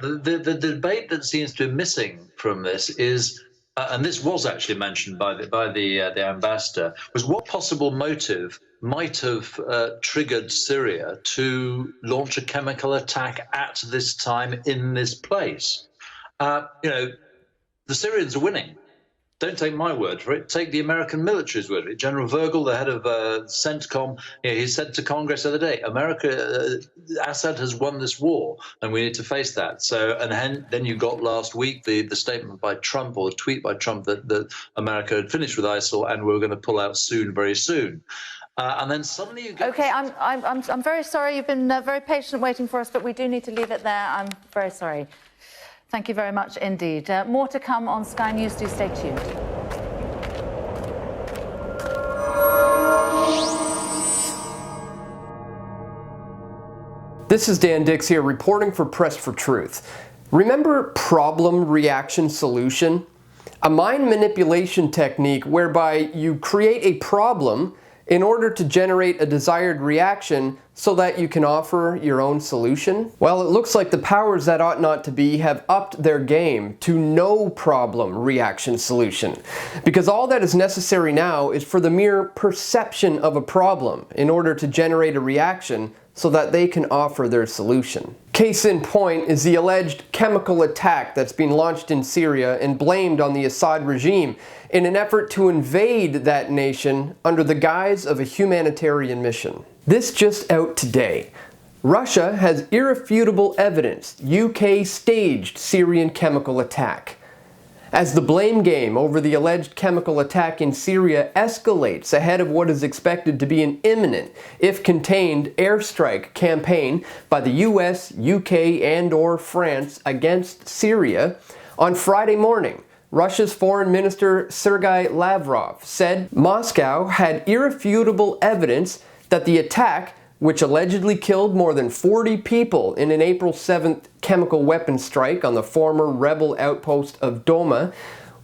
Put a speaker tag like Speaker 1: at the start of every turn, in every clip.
Speaker 1: The debate that seems to be missing from this is, and this was actually mentioned by the ambassador, was what possible motive might have triggered Syria to launch a chemical attack at this time in this place. The Syrians are winning. Don't take my word for it. Take the American military's word for it. General Virgil, the head of CENTCOM, he said to Congress the other day, Assad has won this war, and we need to face that. So, and then you got last week the statement by Trump, or the tweet by Trump, that America had finished with ISIL and we were going to pull out soon, very soon. And then suddenly you get...
Speaker 2: Okay, I'm very sorry. You've been very patient waiting for us, but we do need to leave it there. I'm very sorry. Thank you very much indeed. More to come on Sky News. Do stay tuned.
Speaker 3: This is Dan Dix here, reporting for Press for Truth. Remember problem, reaction, solution? A mind manipulation technique whereby you create a problem in order to generate a desired reaction so that you can offer your own solution? Well, it looks like the powers that ought not to be have upped their game to no problem, reaction, solution. Because all that is necessary now is for the mere perception of a problem in order to generate a reaction so that they can offer their solution. Case in point is the alleged chemical attack that's been launched in Syria and blamed on the Assad regime in an effort to invade that nation under the guise of a humanitarian mission. This just out today. Russia has irrefutable evidence UK staged Syrian chemical attack. As the blame game over the alleged chemical attack in Syria escalates ahead of what is expected to be an imminent, if contained, airstrike campaign by the US, UK, and/or France against Syria, on Friday morning, Russia's Foreign Minister Sergei Lavrov said Moscow had irrefutable evidence that the attack, which allegedly killed more than 40 people in an April 7th chemical weapons strike on the former rebel outpost of Doma,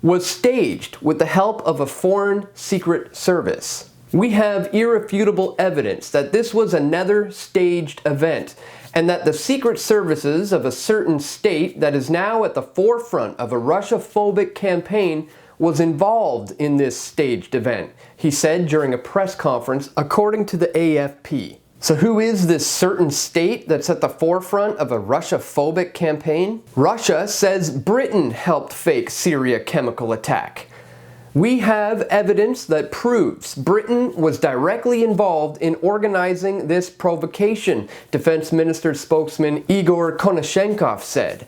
Speaker 3: was staged with the help of a foreign secret service. We have irrefutable evidence that this was another staged event, and that the secret services of a certain state that is now at the forefront of a Russia-phobic campaign was involved in this staged event, he said during a press conference, according to the AFP. So who is this certain state that's at the forefront of a Russia-phobic campaign? Russia says Britain helped fake Syria chemical attack. We have evidence that proves Britain was directly involved in organizing this provocation, Defense Minister spokesman Igor Konashenkov said.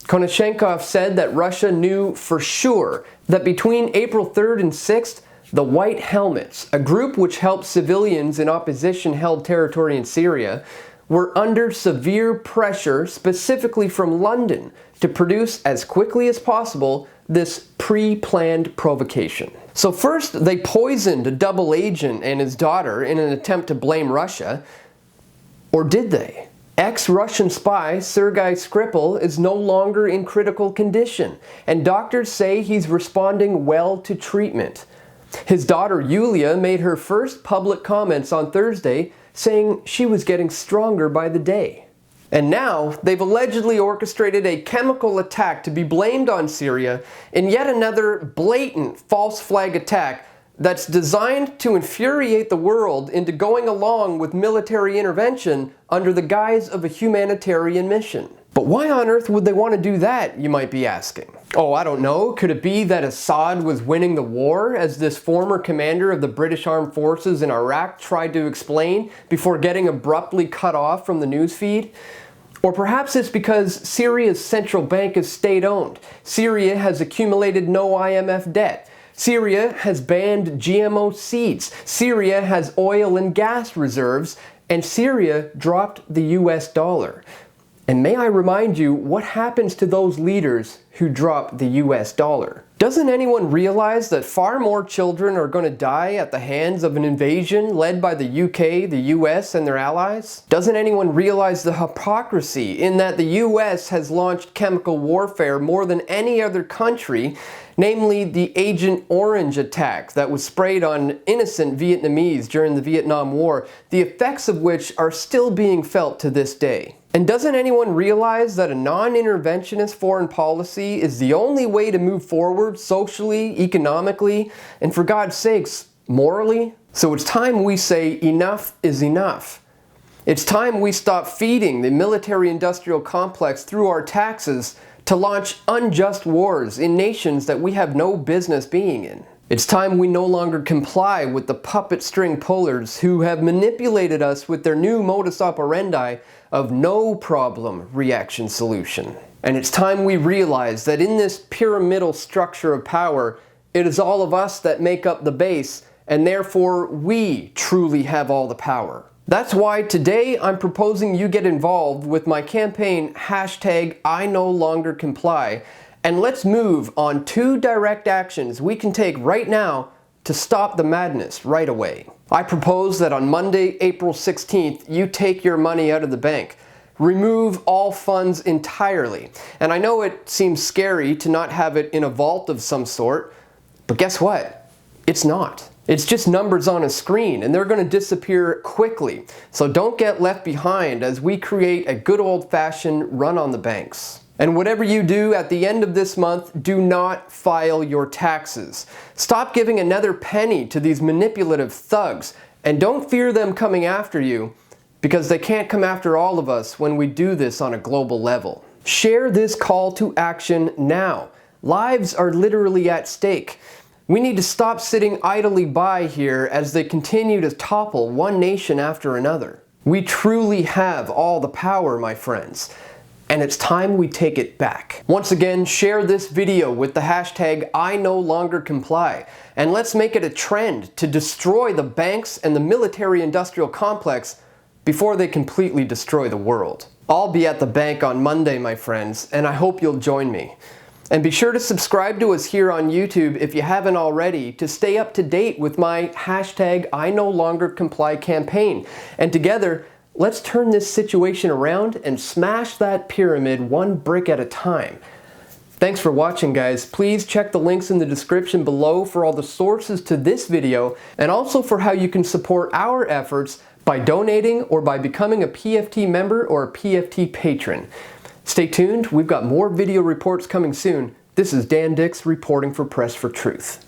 Speaker 3: Konashenkov said that Russia knew for sure that between April 3rd and 6th, the White Helmets, a group which helped civilians in opposition-held territory in Syria, were under severe pressure, specifically from London, to produce as quickly as possible this pre-planned provocation. So first, they poisoned a double agent and his daughter in an attempt to blame Russia. Or did they? Ex-Russian spy Sergei Skripal is no longer in critical condition, and doctors say he's responding well to treatment. His daughter Yulia made her first public comments on Thursday, saying she was getting stronger by the day. And now, they've allegedly orchestrated a chemical attack to be blamed on Syria in yet another blatant false flag attack that's designed to infuriate the world into going along with military intervention under the guise of a humanitarian mission. But why on earth would they want to do that, you might be asking? Oh, I don't know. Could it be that Assad was winning the war, as this former commander of the British Armed Forces in Iraq tried to explain before getting abruptly cut off from the newsfeed? Or perhaps it's because Syria's central bank is state-owned. Syria has accumulated no IMF debt. Syria has banned GMO seeds. Syria has oil and gas reserves. And Syria dropped the US dollar. And may I remind you what happens to those leaders who drop the US dollar? Doesn't anyone realize that far more children are going to die at the hands of an invasion led by the UK, the US, and their allies? Doesn't anyone realize the hypocrisy in that the US has launched chemical warfare more than any other country, namely the Agent Orange attack that was sprayed on innocent Vietnamese during the Vietnam War, the effects of which are still being felt to this day? And doesn't anyone realize that a non-interventionist foreign policy is the only way to move forward socially, economically, and for God's sakes, morally? So it's time we say enough is enough. It's time we stop feeding the military-industrial complex through our taxes to launch unjust wars in nations that we have no business being in. It's time we no longer comply with the puppet string pullers who have manipulated us with their new modus operandi of no problem reaction solution. And it's time we realize that in this pyramidal structure of power, it is all of us that make up the base, and therefore we truly have all the power. That's why today I'm proposing you get involved with my campaign #INoLongerComply, and let's move on 2 direct actions we can take right now to stop the madness right away. I propose that on Monday, April 16th, you take your money out of the bank. Remove all funds entirely. And I know it seems scary to not have it in a vault of some sort, but guess what? It's not. It's just numbers on a screen, and they're going to disappear quickly. So don't get left behind as we create a good old-fashioned run on the banks. And whatever you do at the end of this month, do not file your taxes. Stop giving another penny to these manipulative thugs, and don't fear them coming after you, because they can't come after all of us when we do this on a global level. Share this call to action now. Lives are literally at stake. We need to stop sitting idly by here as they continue to topple one nation after another. We truly have all the power, my friends. And it's time we take it back. Once again, share this video with the hashtag #INoLongerComply, and let's make it a trend to destroy the banks and the military-industrial complex before they completely destroy the world. I'll be at the bank on Monday, my friends, and I hope you'll join me. And be sure to subscribe to us here on YouTube if you haven't already to stay up to date with my hashtag #INoLongerComply campaign. And together, let's turn this situation around and smash that pyramid one brick at a time. Thanks for watching, guys. Please check the links in the description below for all the sources to this video, and also for how you can support our efforts by donating or by becoming a PFT member or a PFT patron. Stay tuned, we've got more video reports coming soon. This is Dan Dix reporting for Press for Truth.